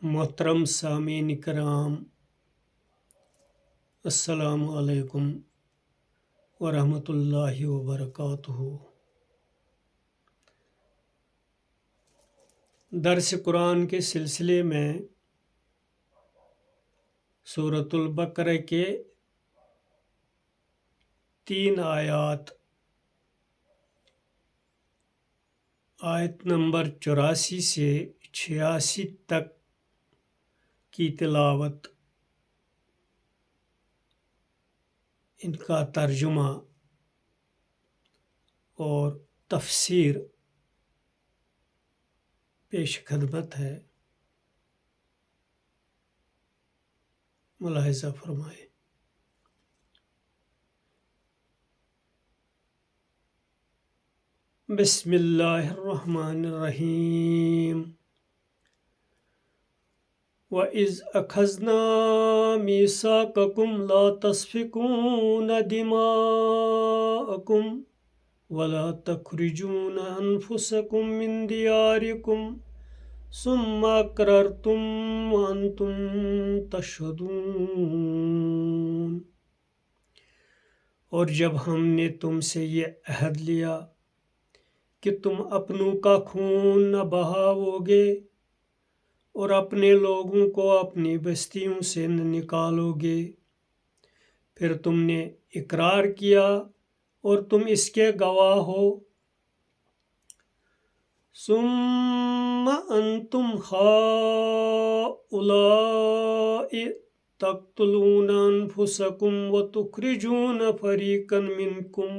محترم سامعین کرام، السلام علیکم ورحمۃ اللہ وبرکاتہ۔ درس قرآن کے سلسلے میں سورۃ البقرہ کے 3 آیات، آیت نمبر 84 سے 86 تک کی تلاوت، ان کا ترجمہ اور تفسیر پیش خدمت ہے، ملاحظہ فرمائیں۔ بسم اللہ الرحمن الرحیم۔ وَإِذْ أَخَذْنَا مِيثَاقَكُمْ لَا تَسْفِكُونَ دِمَاءَكُمْ وَلَا تَخْرِجُونَ أَنفُسَكُم مِّن دِيَارِكُمْ ثُمَّ أَقْرَرْتُمْ وَأَنْتُمْ تَشْهَدُونَ۔ اور جب ہم نے تم سے یہ عہد لیا کہ تم اپنوں کا خون نہ بہاؤ گے اور اپنے لوگوں کو اپنی بستیوں سے نہ نکالو گے، پھر تم نے اقرار کیا اور تم اس کے گواہ ہو، ثم انتم ہؤلاء تقتلون انفسکم وتخرجون فریقا منکم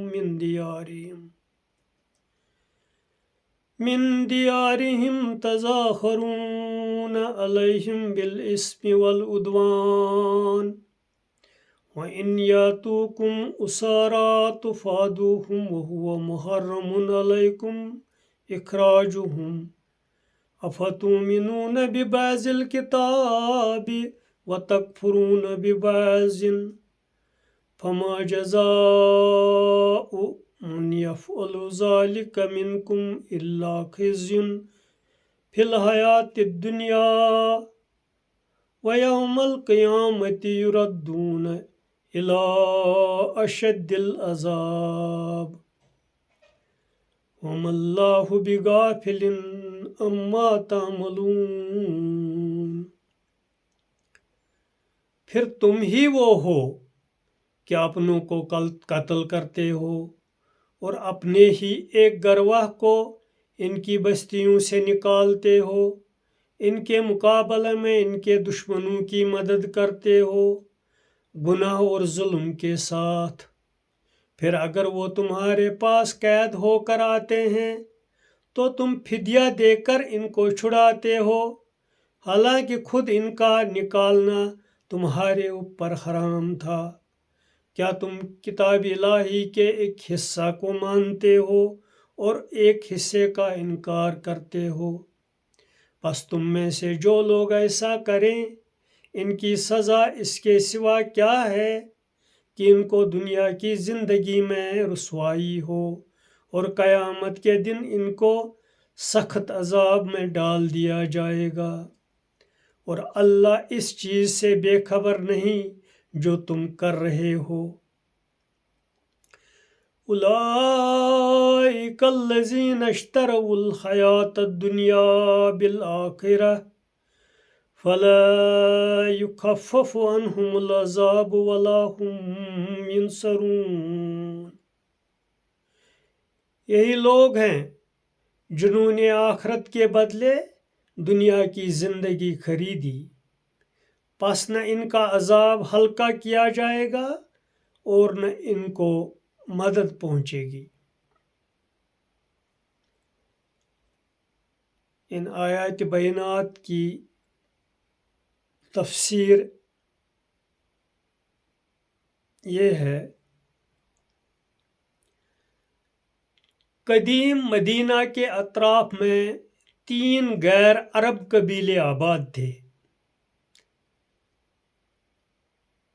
من دیارہم تظاہرون علیہم بالاسم والعدوان وَإِنْ يَأْتُوكُمْ أُسَارَىٰ تُفَادُوهُمْ وَهُوَ مُحَرَّمٌ عَلَيْكُمْ إِخْرَاجُهُمْ أَفَتُؤْمِنُونَ بِبَعْضِ الْكِتَابِ وَتَكْفُرُونَ بِبَعْضٍ فَمَا جَزَاءُ مَنْ يَفْعَلُ ذَلِكَ مِنْكُمْ إِلَّا خِزْيٌ فِي الْحَيَاةِ الدُّنْيَا وَيَوْمَ الْقِيَامَةِ يُرَدُّونَ إِلَىٰ أَشَدِّ الْعَذَابِ وَمَا اللَّهُ بِغَافِلٍ عَمَّا تَعْمَلُونَ۔ پھر تم ہی وہ ہو کہ اپنوں کو قتل کرتے ہو اور اپنے ہی ایک گروہ کو ان کی بستیوں سے نکالتے ہو، ان کے مقابلے میں ان کے دشمنوں کی مدد کرتے ہو گناہ اور ظلم کے ساتھ، پھر اگر وہ تمہارے پاس قید ہو کر آتے ہیں تو تم فدیہ دے کر ان کو چھڑاتے ہو، حالانکہ خود ان کا نکالنا تمہارے اوپر حرام تھا۔ کیا تم کتاب الہی کے ایک حصہ کو مانتے ہو اور ایک حصے کا انکار کرتے ہو؟ پس تم میں سے جو لوگ ایسا کریں ان کی سزا اس کے سوا کیا ہے کہ ان کو دنیا کی زندگی میں رسوائی ہو اور قیامت کے دن ان کو سخت عذاب میں ڈال دیا جائے گا، اور اللہ اس چیز سے بے خبر نہیں جو تم کر رہے ہو۔ اولئک الذین اشتروا الحیاۃ الدنیا بالآخرہ فلا یخفف عنہم العذاب ولا هم ینصرون۔ یہی لوگ ہیں جنہوں نے آخرت کے بدلے دنیا کی زندگی خریدی، پس نہ ان کا عذاب ہلکا کیا جائے گا اور نہ ان کو مدد پہنچے گی۔ ان آیات بینات کی تفسیر یہ ہے، قدیم مدینہ کے اطراف میں 3 غیر عرب قبیلے آباد تھے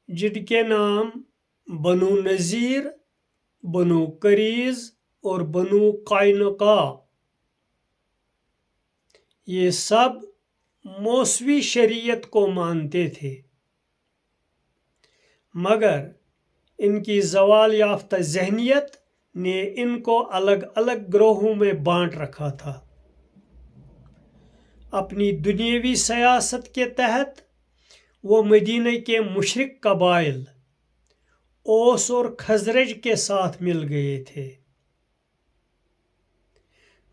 جن کے نام بنو نذیر، بنو قریظ اور بنو قینقاع، یہ سب موسوی شریعت کو مانتے تھے، مگر ان کی زوال یافتہ ذہنیت نے ان کو الگ الگ گروہوں میں بانٹ رکھا تھا۔ اپنی دنیاوی سیاست کے تحت وہ مدینہ کے مشرک قبائل اوس اور خزرج کے ساتھ مل گئے تھے۔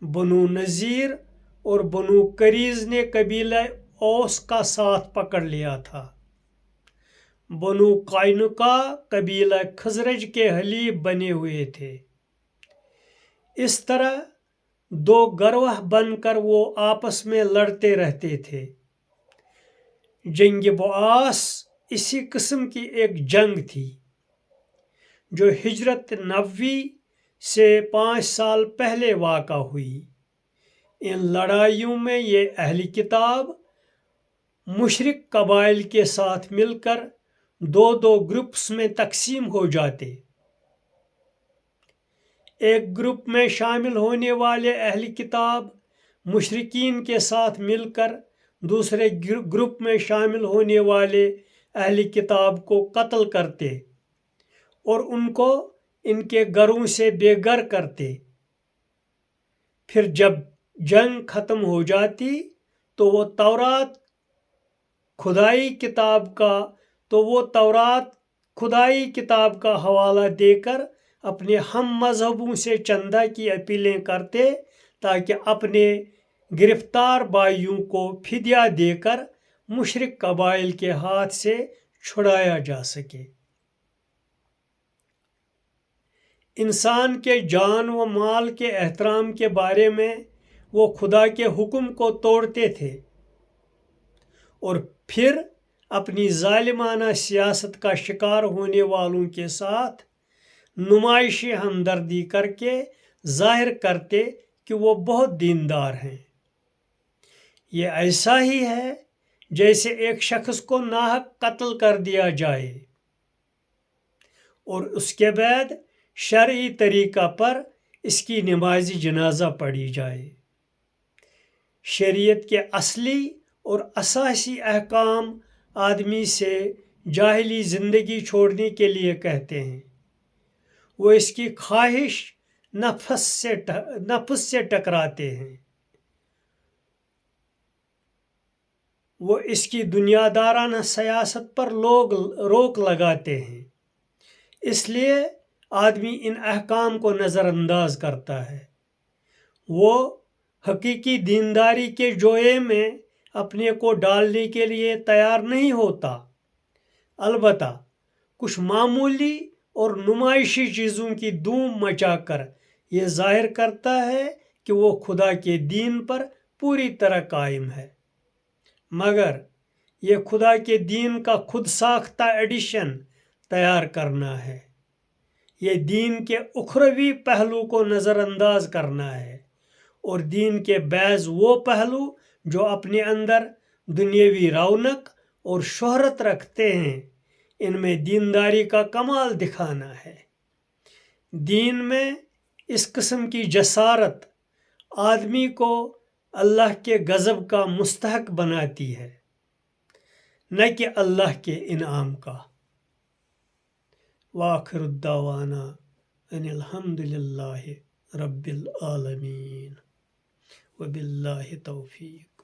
بنو نذیر اور بنو قریظ نے قبیلہ اوس کا ساتھ پکڑ لیا تھا۔ بنو قینقاع قبیلہ خزرج کے حلیف بنے ہوئے تھے۔ اس طرح دو گروہ بن کر وہ آپس میں لڑتے رہتے تھے۔ جنگ بعاث اسی قسم کی ایک جنگ تھی جو ہجرت نبوی سے 5 سال پہلے واقع ہوئی۔ ان لڑائیوں میں یہ اہل کتاب مشرک قبائل کے ساتھ مل کر دو گروپس میں تقسیم ہو جاتے۔ ایک گروپ میں شامل ہونے والے اہل کتاب مشرکین کے ساتھ مل کر دوسرے گروپ میں شامل ہونے والے اہل کتاب کو قتل کرتے اور ان کو ان کے گھروں سے بے گھر کرتے۔ پھر جب جنگ ختم ہو جاتی تو وہ تورات خدائی کتاب کا حوالہ دے کر اپنے ہم مذہبوں سے چندہ کی اپیلیں کرتے تاکہ اپنے گرفتار بھائیوں کو فدیہ دے کر مشرک قبائل کے ہاتھ سے چھڑایا جا سکے۔ انسان کے جان و مال کے احترام کے بارے میں وہ خدا کے حکم کو توڑتے تھے اور پھر اپنی ظالمانہ سیاست کا شکار ہونے والوں کے ساتھ نمائشی ہمدردی کر کے ظاہر کرتے کہ وہ بہت دیندار ہیں۔ یہ ایسا ہی ہے جیسے ایک شخص کو ناحق قتل کر دیا جائے اور اس کے بعد شرعی طریقہ پر اس کی نماز جنازہ پڑھی جائے۔ شریعت کے اصلی اور اساسی احکام آدمی سے جاہلی زندگی چھوڑنے کے لیے کہتے ہیں۔ وہ اس کی خواہش نفس سے ٹکراتے ہیں۔ وہ اس کی دنیا دارانہ سیاست پر روک لگاتے ہیں۔ اس لیے آدمی ان احکام کو نظر انداز کرتا ہے۔ وہ حقیقی دینداری کے جوئے میں اپنے کو ڈالنے کے لیے تیار نہیں ہوتا، البتہ کچھ معمولی اور نمائشی چیزوں کی دھوم مچا کر یہ ظاہر کرتا ہے کہ وہ خدا کے دین پر پوری طرح قائم ہے، مگر یہ خدا کے دین کا خود ساختہ ایڈیشن تیار کرنا ہے۔ یہ دین کے اخروی پہلو کو نظر انداز کرنا ہے اور دین کے بعض وہ پہلو جو اپنے اندر دنیاوی رونق اور شہرت رکھتے ہیں ان میں دینداری کا کمال دکھانا ہے۔ دین میں اس قسم کی جسارت آدمی کو اللہ کے غضب کا مستحق بناتی ہے، نہ کہ اللہ کے انعام کا۔ وآخر الدعوانا ان الحمد للہ رب العالمین وباللہ توفیق۔